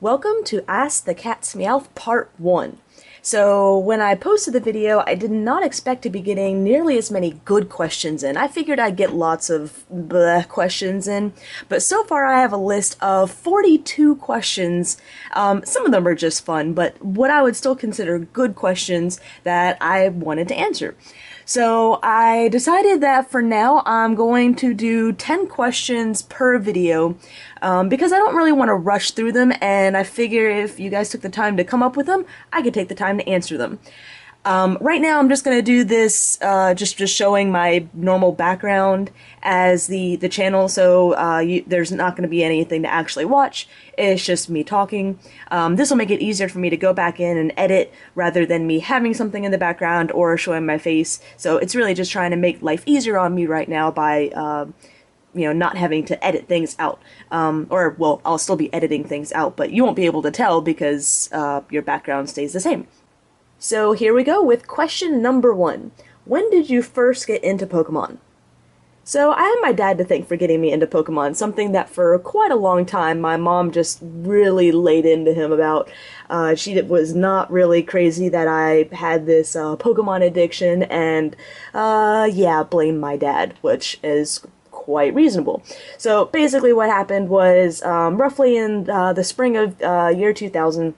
Welcome to Ask the Cat's Meowth Part 1. So when I posted the video, I did not expect to be getting nearly as many good questions in. I figured I'd get lots of bleh questions in, but so far I have a list of 42 questions. Some of them are just fun, but what I would still consider good questions that I wanted to answer. So I decided that for now I'm going to do 10 questions per video because I don't really want to rush through them, and I figure if you guys took the time to come up with them, I could take the time to answer them. Right now I'm just going to do this just showing my normal background as the channel, so there's not going to be anything to actually watch. It's just me talking. This will make it easier for me to go back in and edit rather than me having something in the background or showing my face. So it's really just trying to make life easier on me right now by not having to edit things out. Well, I'll still be editing things out, but you won't be able to tell because your background stays the same. So here we go with question number 1. When did you first get into Pokemon? So I had my dad to thank for getting me into Pokemon, something that for quite a long time my mom just really laid into him about. She was not really crazy that I had this Pokemon addiction, and yeah, blame my dad, which is quite reasonable. So basically what happened was roughly in the spring of year 2000,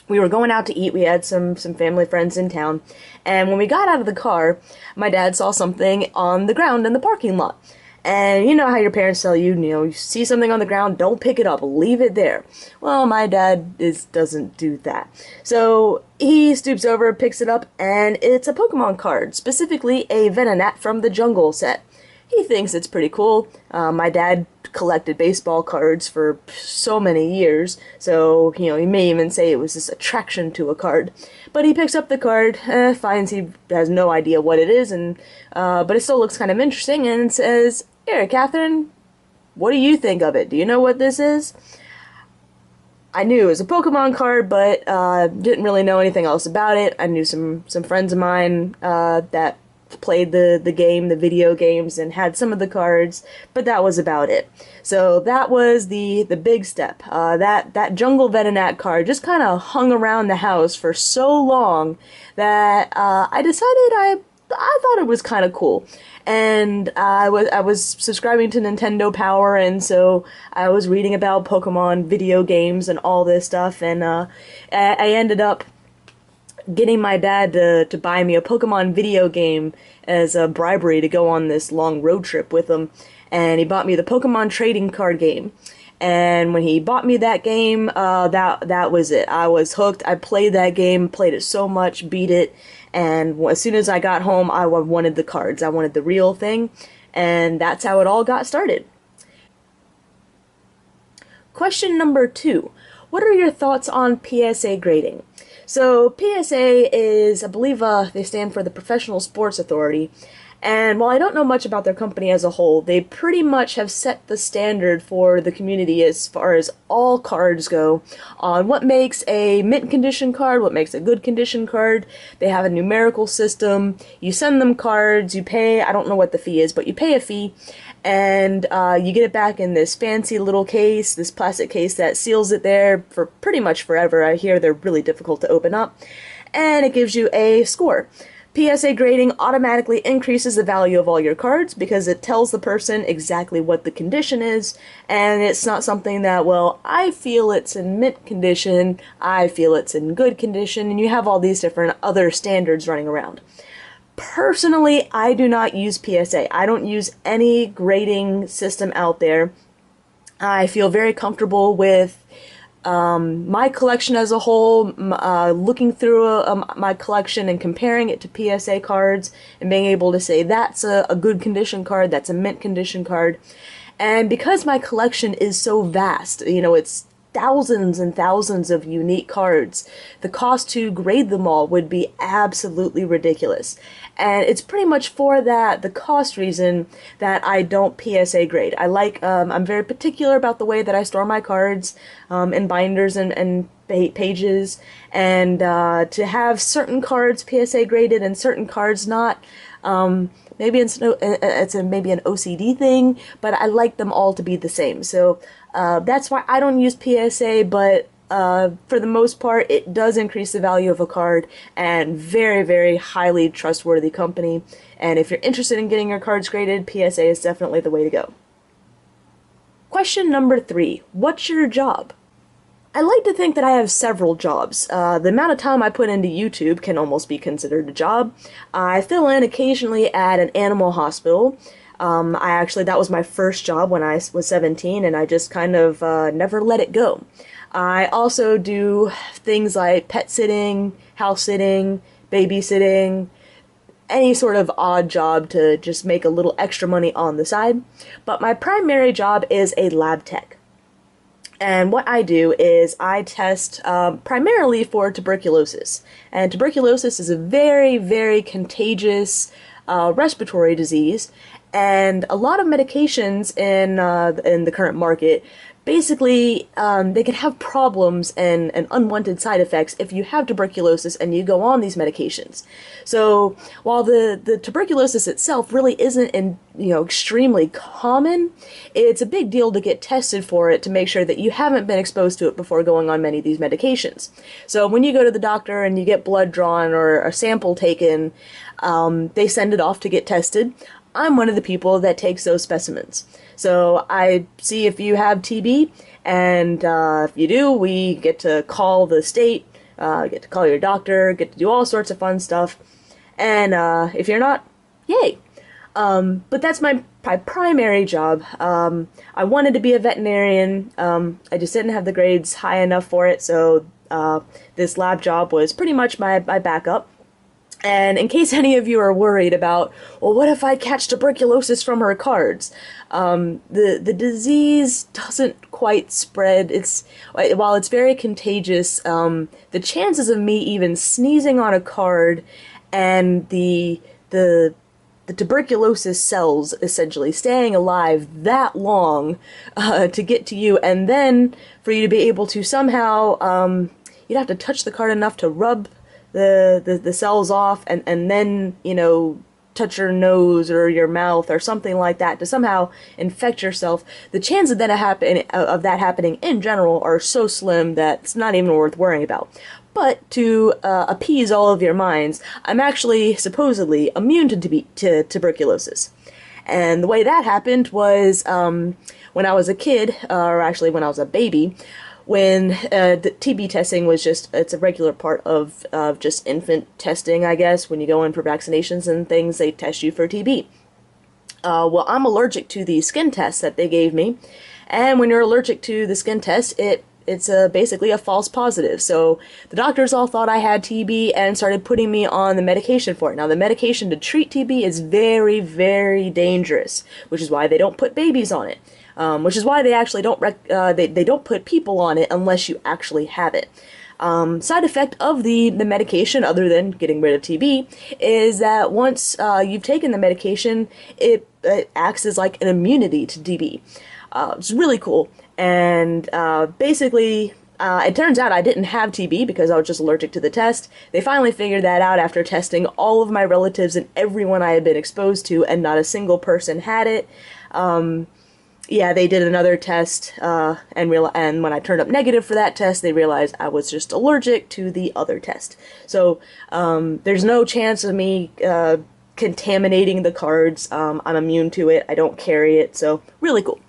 we were going out to eat. We had some family friends in town, and when we got out of the car, my dad saw something on the ground in the parking lot. And you know how your parents tell you, you see something on the ground, don't pick it up, leave it there. Well, my dad doesn't do that. So he stoops over, picks it up, and it's a Pokemon card, specifically a Venonat from the Jungle set. He thinks it's pretty cool. My dad collected baseball cards for so many years, so, he may even say it was this attraction to a card. But he picks up the card, finds he has no idea what it is, and but it still looks kind of interesting, and says, "Here, Catherine, what do you think of it? Do you know what this is?" I knew it was a Pokemon card, but didn't really know anything else about it. I knew some friends of mine that played the game, the video games, and had some of the cards, but that was about it. So that was the big step. That Jungle Venonat card just kind of hung around the house for so long that I decided I thought it was kind of cool. And I was subscribing to Nintendo Power, and so I was reading about Pokemon video games and all this stuff, and I ended up getting my dad to buy me a Pokemon video game as a bribery to go on this long road trip with him. And he bought me the Pokemon trading card game. And when he bought me that game, that was it. I was hooked. I played that game, played it so much, beat it. And as soon as I got home, I wanted the cards. I wanted the real thing. And that's how it all got started. Question number 2. What are your thoughts on PSA grading? So PSA is, I believe they stand for the Professional Sports Authority, and while I don't know much about their company as a whole, they pretty much have set the standard for the community as far as all cards go on what makes a mint condition card, what makes a good condition card. They have a numerical system. You send them cards, you pay, I don't know what the fee is, but you pay a fee, and you get it back in this fancy little case, this plastic case that seals it there for pretty much forever. I hear they're really difficult to open up, and it gives you a score. PSA grading automatically increases the value of all your cards because it tells the person exactly what the condition is, and it's not something that, well, I feel it's in mint condition, I feel it's in good condition, and you have all these different other standards running around. Personally, I do not use PSA. I don't use any grading system out there. I feel very comfortable with my collection as a whole, looking through my collection and comparing it to PSA cards and being able to say that's a good condition card, that's a mint condition card. And because my collection is so vast, it's thousands and thousands of unique cards, the cost to grade them all would be absolutely ridiculous. And it's pretty much for the cost reason that I don't PSA grade. I'm very particular about the way that I store my cards in binders and pages, and to have certain cards PSA graded and certain cards not, maybe it's maybe an OCD thing, but I like them all to be the same. So that's why I don't use PSA, but for the most part, it does increase the value of a card, and very, very highly trustworthy company. And if you're interested in getting your cards graded, PSA is definitely the way to go. Question number 3. What's your job? I like to think that I have several jobs. The amount of time I put into YouTube can almost be considered a job. I fill in occasionally at an animal hospital. That was my first job when I was 17, and I just kind of never let it go. I also do things like pet sitting, house sitting, babysitting, any sort of odd job to just make a little extra money on the side. But my primary job is a lab tech. And what I do is I test primarily for tuberculosis. And tuberculosis is a very, very contagious respiratory disease. And a lot of medications in the current market, basically, they can have problems and unwanted side effects if you have tuberculosis and you go on these medications. So while the tuberculosis itself really isn't extremely common, it's a big deal to get tested for it to make sure that you haven't been exposed to it before going on many of these medications. So when you go to the doctor and you get blood drawn or a sample taken, they send it off to get tested. I'm one of the people that takes those specimens. So I see if you have TB, and if you do, we get to call the state, get to call your doctor, get to do all sorts of fun stuff. And if you're not, yay. But that's my primary job. I wanted to be a veterinarian. I just didn't have the grades high enough for it, so this lab job was pretty much my backup. And in case any of you are worried about, well, what if I catch tuberculosis from her cards? The disease doesn't quite spread. While it's very contagious, the chances of me even sneezing on a card and the tuberculosis cells essentially staying alive that long to get to you, and then for you to be able to somehow, you'd have to touch the card enough to rub the cells off, and then, touch your nose or your mouth or something like that to somehow infect yourself. The chances of that happening in general are so slim that it's not even worth worrying about. But to appease all of your minds, I'm actually supposedly immune to tuberculosis. And the way that happened was when I was a kid, or actually when I was a baby, when the TB testing was it's a regular part of just infant testing, I guess. When you go in for vaccinations and things, they test you for TB. Well, I'm allergic to the skin test that they gave me, and when you're allergic to the skin test, it's basically a false positive. So the doctors all thought I had TB and started putting me on the medication for it. Now, the medication to treat TB is very, very dangerous, which is why they don't put babies on it. Which is why they actually don't they don't put people on it unless you actually have it. Side effect of the medication, other than getting rid of TB, is that once you've taken the medication, it acts as like an immunity to TB. It's really cool, and basically, it turns out I didn't have TB because I was just allergic to the test. They finally figured that out after testing all of my relatives and everyone I had been exposed to, and not a single person had it. Yeah, they did another test, and when I turned up negative for that test, they realized I was just allergic to the other test. So, there's no chance of me contaminating the cards. I'm immune to it. I don't carry it, so really cool.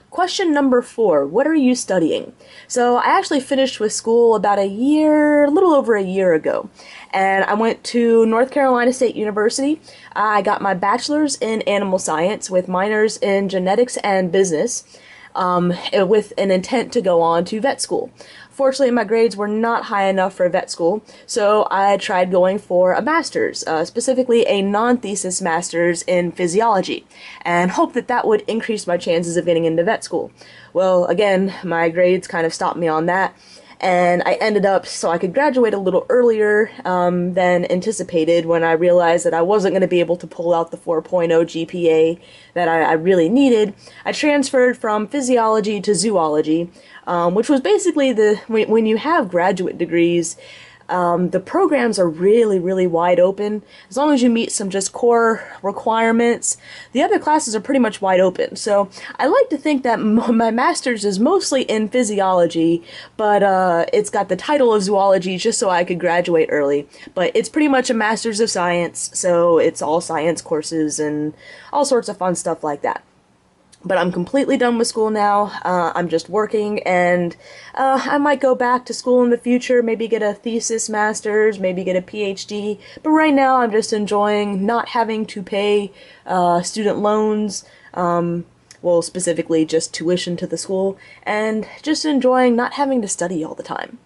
Question number 4, what are you studying? So I actually finished with school about a little over a year ago, and I went to North Carolina State University. I got my bachelor's in animal science with minors in genetics and business, with an intent to go on to vet school. Fortunately, my grades were not high enough for vet school, so I tried going for a master's, specifically a non-thesis master's in physiology, and hoped that would increase my chances of getting into vet school. Well, again, my grades kind of stopped me on that, and I ended up, so I could graduate a little earlier than anticipated, when I realized that I wasn't going to be able to pull out the 4.0 GPA that I really needed. I transferred from physiology to zoology, which was basically when you have graduate degrees, The programs are really, really wide open. As long as you meet some just core requirements, the other classes are pretty much wide open. So I like to think that my master's is mostly in physiology, but it's got the title of zoology just so I could graduate early. But it's pretty much a master's of science, so it's all science courses and all sorts of fun stuff like that. But I'm completely done with school now. I'm just working, and I might go back to school in the future, maybe get a thesis master's, maybe get a PhD. But right now, I'm just enjoying not having to pay student loans, well, specifically just tuition to the school, and just enjoying not having to study all the time.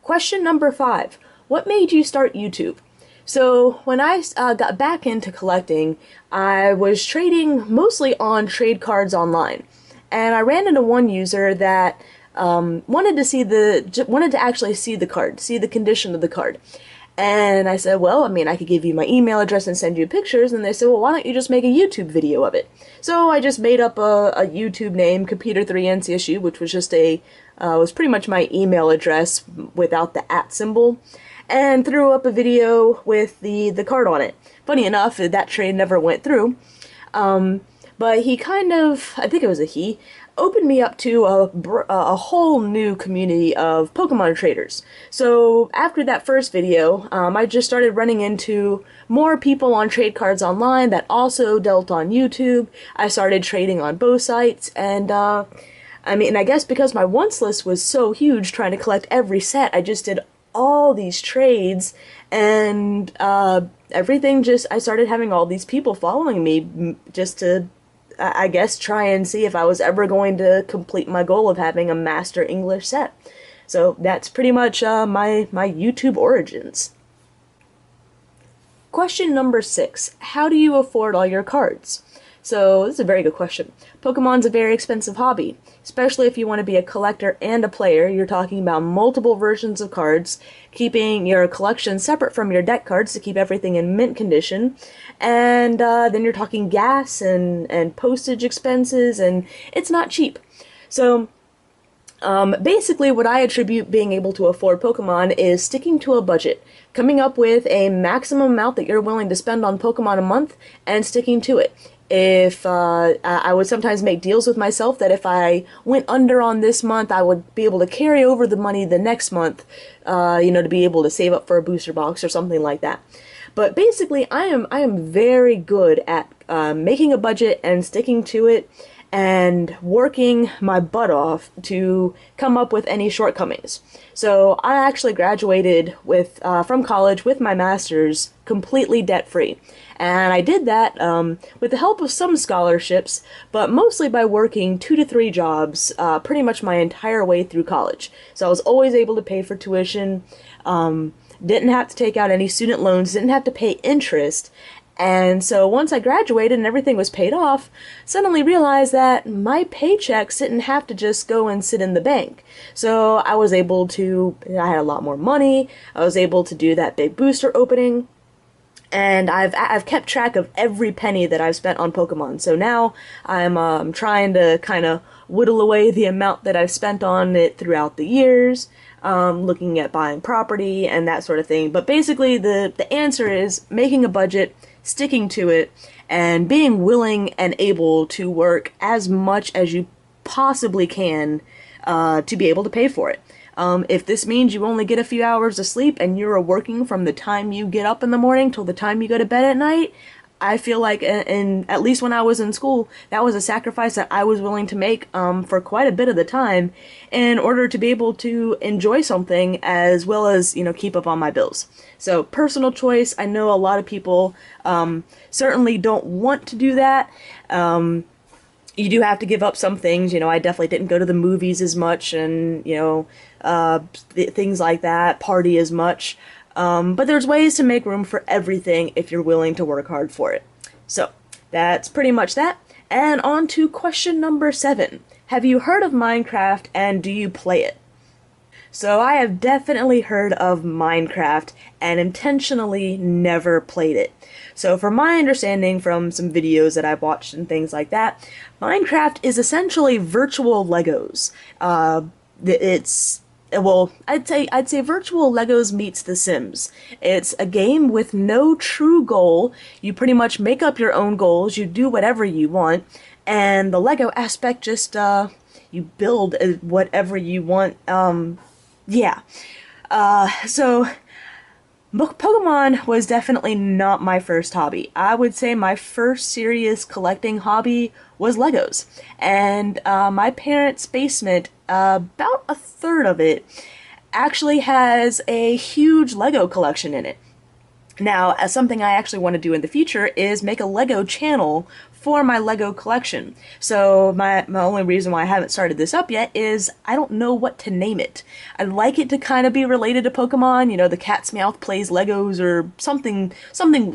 Question number 5. What made you start YouTube? So when I got back into collecting, I was trading mostly on trade cards online, and I ran into one user that wanted to actually see the card, see the condition of the card. And I said, well, I mean, I could give you my email address and send you pictures. And they said, well, why don't you just make a YouTube video of it? So I just made up a YouTube name, Computer3NCSU, which was just was pretty much my email address without the @ symbol, and threw up a video with the card on it. Funny enough, that trade never went through. But he kind of, I think it was a he, opened me up to a whole new community of Pokemon traders. So after that first video, I just started running into more people on trade cards online that also dealt on YouTube. I started trading on both sites, and I mean, I guess because my wants list was so huge trying to collect every set, I just did all these trades, and everything just, I started having all these people following me just to, I guess, try and see if I was ever going to complete my goal of having a master English set. So that's pretty much my YouTube origins. Question number 6. How do you afford all your cards? So this is a very good question. Pokemon's a very expensive hobby, especially if you want to be a collector and a player. You're talking about multiple versions of cards, keeping your collection separate from your deck cards to keep everything in mint condition, and then you're talking gas and postage expenses, and it's not cheap. So basically, what I attribute being able to afford Pokemon is sticking to a budget, coming up with a maximum amount that you're willing to spend on Pokemon a month, and sticking to it. If I would sometimes make deals with myself that if I went under on this month, I would be able to carry over the money the next month, to be able to save up for a booster box or something like that. But basically, I am very good at making a budget and sticking to it, and working my butt off to come up with any shortcomings. So I actually graduated from college with my master's completely debt-free. And I did that with the help of some scholarships, but mostly by working 2 to 3 jobs pretty much my entire way through college. So I was always able to pay for tuition, didn't have to take out any student loans, didn't have to pay interest. And so once I graduated and everything was paid off, suddenly realized that my paychecks didn't have to just go and sit in the bank. So I was able to, I had a lot more money, I was able to do that big booster opening, and I've kept track of every penny that I've spent on Pokemon. So now I'm trying to kind of whittle away the amount that I've spent on it throughout the years, looking at buying property and that sort of thing. But basically the answer is making a budget, sticking to it, and being willing and able to work as much as you possibly can to be able to pay for it. If this means you only get a few hours of sleep and you're working from the time you get up in the morning till the time you go to bed at night, I feel like, and at least when I was in school, that was a sacrifice that I was willing to make for quite a bit of the time in order to be able to enjoy something as well as, keep up on my bills. So personal choice. I know a lot of people certainly don't want to do that. You do have to give up some things. I definitely didn't go to the movies as much and, things like that, party as much. But there's ways to make room for everything if you're willing to work hard for it. So that's pretty much that. And on to question number 7. Have you heard of Minecraft, and do you play it? So I have definitely heard of Minecraft and intentionally never played it. So from my understanding from some videos that I've watched and things like that, Minecraft is essentially virtual Legos. well, I'd say Virtual Legos meets The Sims. It's a game with no true goal. You pretty much make up your own goals. You do whatever you want, and the Lego aspect just you build whatever you want. Yeah. So Pokemon was definitely not my first hobby. I would say my first serious collecting hobby was Legos. And my parents' basement, about a third of it, actually has a huge Lego collection in it. Now, as something I actually want to do in the future is make a Lego channel for my Lego collection. So my only reason why I haven't started this up yet is I don't know what to name it. I'd like it to kind of be related to Pokemon, you know, TheCatsMeowth plays Legos or something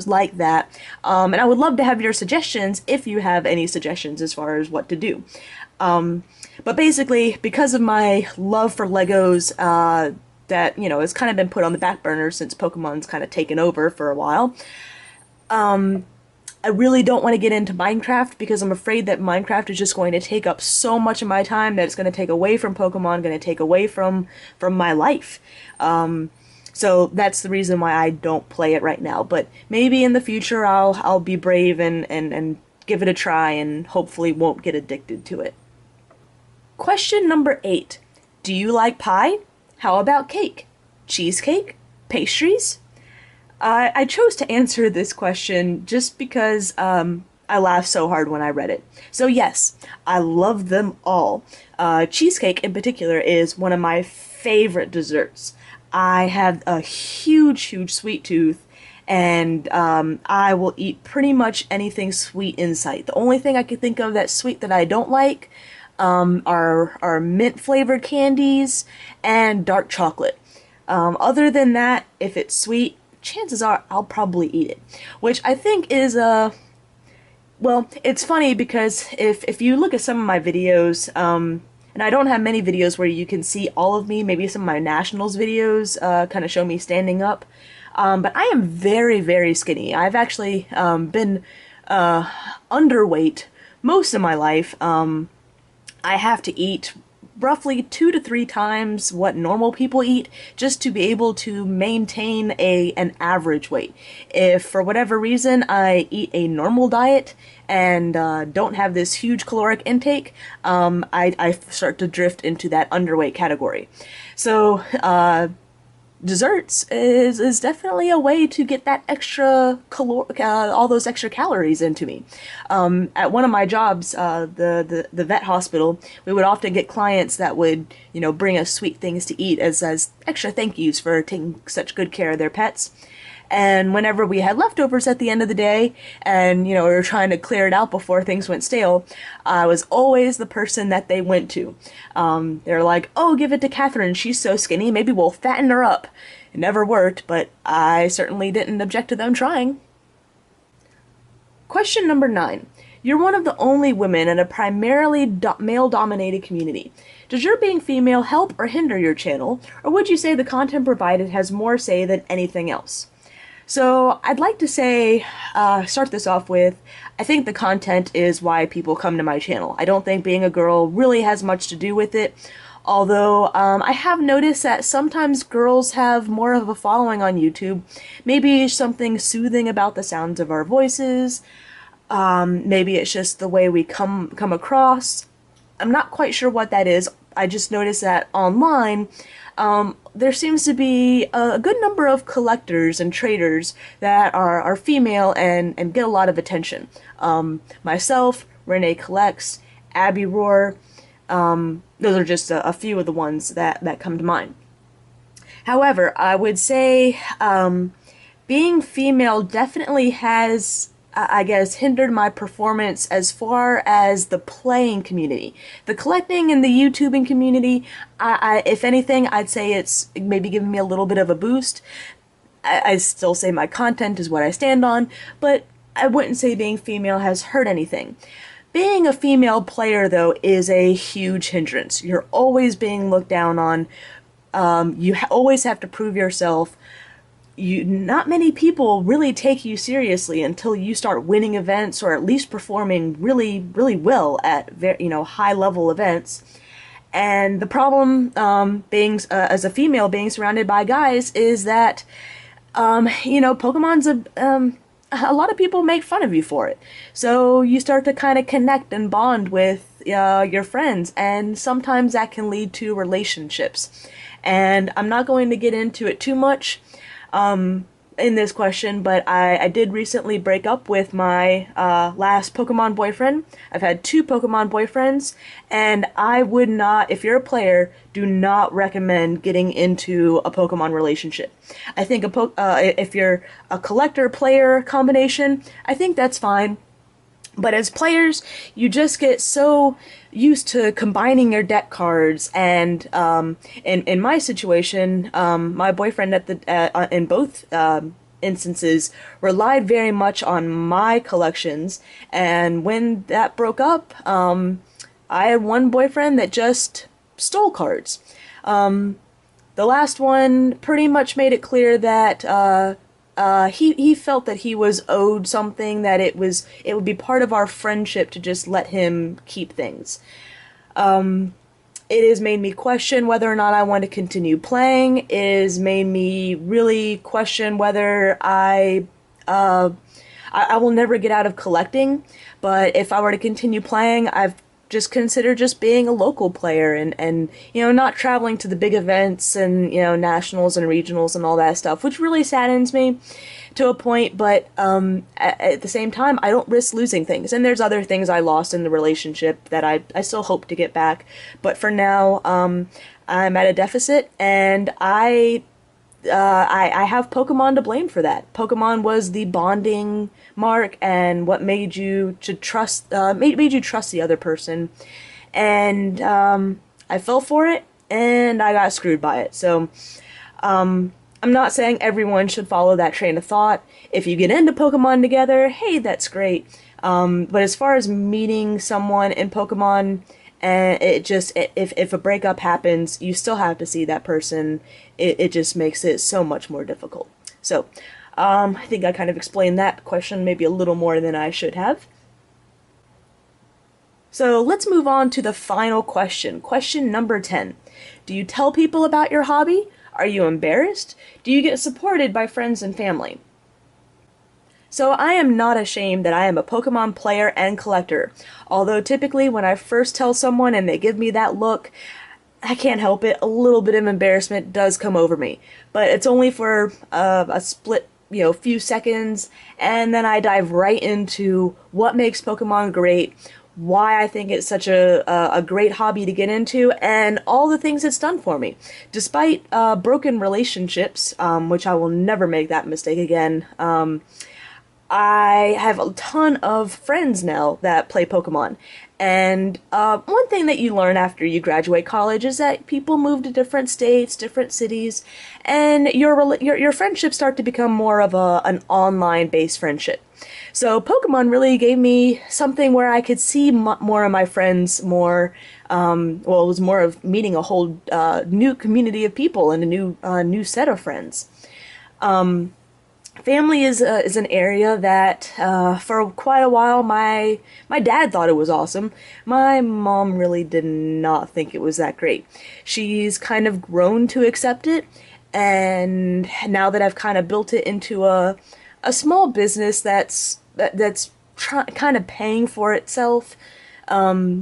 like that. And I would love to have your suggestions if you have any suggestions as far as what to do. But basically, because of my love for Legos, that, you know, has kind of been put on the back burner since Pokemon's kind of taken over for a while. I really don't want to get into Minecraft because I'm afraid that Minecraft is just going to take up so much of my time that it's going to take away from Pokemon, going to take away from my life. So that's the reason why I don't play it right now. But maybe in the future I'll be brave and give it a try and hopefully won't get addicted to it. Question number 8. Do you like pie? How about cake? Cheesecake? Pastries? I chose to answer this question just because I laughed so hard when I read it. So yes, I love them all. Cheesecake in particular is one of my favorite desserts. I have a huge sweet tooth, and I will eat pretty much anything sweet in sight. The only thing I can think of that's sweet that I don't like are mint flavored candies and dark chocolate. Other than that, if it's sweet, chances are I'll probably eat it, which I think is well, it's funny because if you look at some of my videos, and I don't have many videos where you can see all of me, maybe some of my nationals videos kind of show me standing up, but I am very skinny. I've actually been underweight most of my life. I have to eat roughly 2 to 3 times what normal people eat just to be able to maintain an average weight. If for whatever reason I eat a normal diet and don't have this huge caloric intake, I start to drift into that underweight category. So desserts is definitely a way to get that extra all those extra calories into me. At one of my jobs, the vet hospital, we would often get clients that would, you know, bring us sweet things to eat as extra thank yous for taking such good care of their pets. And whenever we had leftovers at the end of the day, and, you know, we were trying to clear it out before things went stale, I was always the person that they went to. They're like, oh, give it to Catherine, she's so skinny, maybe we'll fatten her up. It never worked, but I certainly didn't object to them trying. Question number 9. You're one of the only women in a primarily male-dominated community. Does your being female help or hinder your channel, or would you say the content provided has more say than anything else? So I'd like to say, start this off with, I think the content is why people come to my channel. I don't think being a girl really has much to do with it, although I have noticed that sometimes girls have more of a following on YouTube. Maybe something soothing about the sounds of our voices, maybe it's just the way we come across. I'm not quite sure what that is. I just noticed that online, there seems to be a good number of collectors and traders that are female and get a lot of attention. Myself, Renee Collects, Abby Roar, those are just a few of the ones that come to mind. However, I would say being female definitely has, I guess, hindered my performance as far as the playing community. The collecting and the YouTubing community, if anything, I'd say it's maybe given me a little bit of a boost. I still say my content is what I stand on, but I wouldn't say being female has hurt anything. Being a female player, though, is a huge hindrance. You're always being looked down on. You always have to prove yourself. Not many people really take you seriously until you start winning events or at least performing really well at high level events. And the problem, being as a female being surrounded by guys, is that Pokemon's a lot of people make fun of you for it. So you start to kind of connect and bond with your friends, and sometimes that can lead to relationships. And I'm not going to get into it too much in this question, but I did recently break up with my last Pokemon boyfriend. I've had 2 Pokemon boyfriends, and I would not, if you're a player, do not recommend getting into a Pokemon relationship. I think if you're a collector-player combination, I think that's fine. But as players, you just get so used to combining your deck cards, and in my situation, my boyfriend in both instances relied very much on my collections, and when that broke up, I had one boyfriend that just stole cards. The last one pretty much made it clear that he felt that he was owed something, that it would be part of our friendship to just let him keep things. It has made me question whether or not I want to continue playing. It has made me really question whether I will never get out of collecting. But if I were to continue playing, I've just considered just being a local player, and not traveling to the big events and nationals and regionals and all that stuff, which really saddens me to a point. But at the same time, I don't risk losing things, and there's other things I lost in the relationship that I still hope to get back. But for now, I'm at a deficit, and I have Pokemon to blame for that. Pokemon was the bonding mark and what made you trust the other person, and I fell for it and I got screwed by it. So I'm not saying everyone should follow that train of thought. If you get into Pokemon together, hey, that's great. But as far as meeting someone in Pokemon, and if a breakup happens, you still have to see that person. It just makes it so much more difficult. So, I think I kind of explained that question maybe a little more than I should have. So let's move on to the final question. Question number 10. Do you tell people about your hobby? Are you embarrassed? Do you get supported by friends and family? So I am not ashamed that I am a Pokemon player and collector, although typically when I first tell someone and they give me that look, I can't help it, a little bit of embarrassment does come over me. But it's only for a split, few seconds, and then I dive right into what makes Pokemon great, why I think it's such a great hobby to get into, and all the things it's done for me. Despite broken relationships, which I will never make that mistake again, I have a ton of friends now that play Pokemon. And one thing that you learn after you graduate college is that people move to different states, different cities, and your friendships start to become more of an online-based friendship. So Pokemon really gave me something where I could see more of my friends more. It was more of meeting a whole new community of people and a new set of friends. Family is an area that for quite a while my dad thought it was awesome. My mom really did not think it was that great. She's kind of grown to accept it, and now that I've kind of built it into a small business that's kind of paying for itself,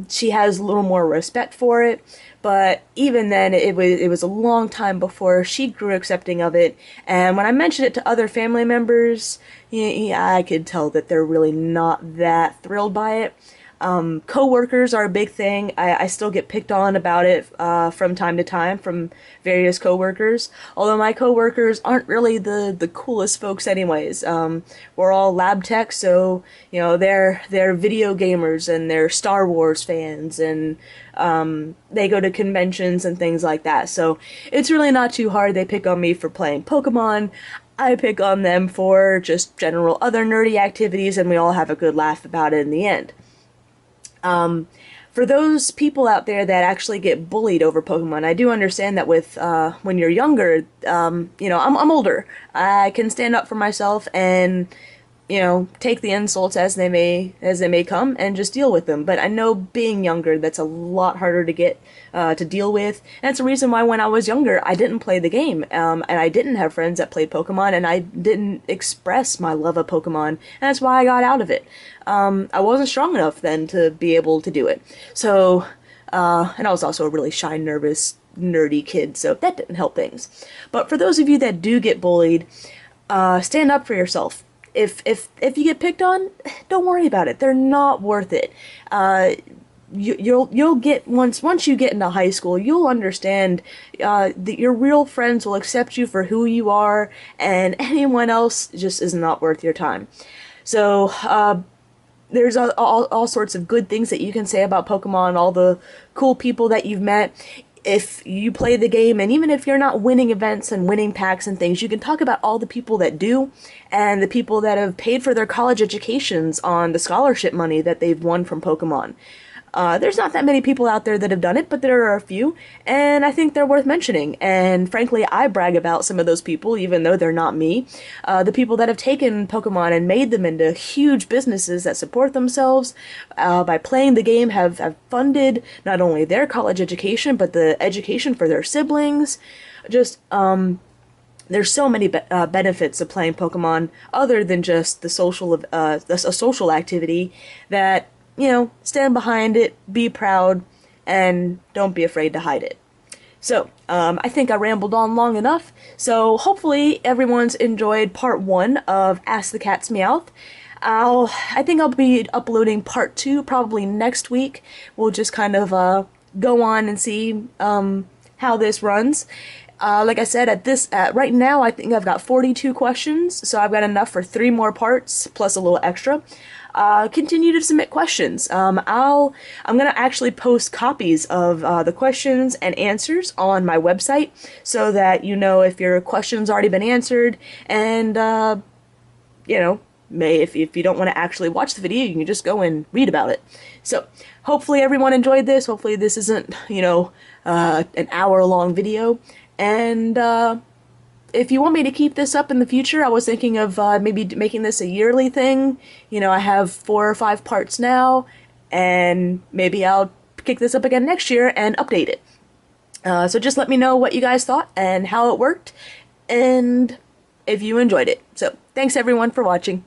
she has a little more respect for it. But even then, it was a long time before she grew accepting of it. And when I mentioned it to other family members, I could tell that they're really not that thrilled by it. Co-workers are a big thing. I still get picked on about it from time to time from various co-workers. Although my co-workers aren't really the coolest folks anyways. We're all lab tech, so they're video gamers and they're Star Wars fans, and they go to conventions and things like that. So it's really not too hard. They pick on me for playing Pokemon. I pick on them for just general other nerdy activities, and we all have a good laugh about it in the end. For those people out there that actually get bullied over Pokemon, I do understand that with when you're younger, I'm older. I can stand up for myself, and take the insults as they may come and just deal with them. But I know being younger, that's a lot harder to get to deal with. And that's the reason why when I was younger, I didn't play the game, and I didn't have friends that played Pokemon, and I didn't express my love of Pokemon, and that's why I got out of it. I wasn't strong enough then to be able to do it. So, and I was also a really shy, nervous, nerdy kid, so that didn't help things. But for those of you that do get bullied, stand up for yourself. If you get picked on, don't worry about it. They're not worth it. You'll get once you get into high school, you'll understand that your real friends will accept you for who you are, and anyone else just is not worth your time. So there's all sorts of good things that you can say about Pokemon, all the cool people that you've met. If you play the game, and even if you're not winning events and winning packs and things, you can talk about all the people that do, and the people that have paid for their college educations on the scholarship money that they've won from Pokemon. There's not that many people out there that have done it, but there are a few, and I think they're worth mentioning. And frankly, I brag about some of those people, even though they're not me. The people that have taken Pokemon and made them into huge businesses that support themselves by playing the game, have funded not only their college education, but the education for their siblings. Just, there's so many benefits of playing Pokemon other than just the social activity that, stand behind it, be proud, and don't be afraid to hide it. So, I think I rambled on long enough, so hopefully everyone's enjoyed part 1 of Ask the Cat's Meowth. I think I'll be uploading part 2 probably next week. We'll just kind of go on and see how this runs. Like I said, right now I think I've got 42 questions, so I've got enough for 3 more parts, plus a little extra. Continue to submit questions. I'm gonna actually post copies of the questions and answers on my website, so that if your question's already been answered, and if you don't want to actually watch the video, you can just go and read about it. So hopefully everyone enjoyed this. Hopefully this isn't an hour-long video, and if you want me to keep this up in the future, I was thinking of maybe making this a yearly thing. I have 4 or 5 parts now, and maybe I'll kick this up again next year and update it. So just let me know what you guys thought and how it worked, and if you enjoyed it. So thanks everyone for watching.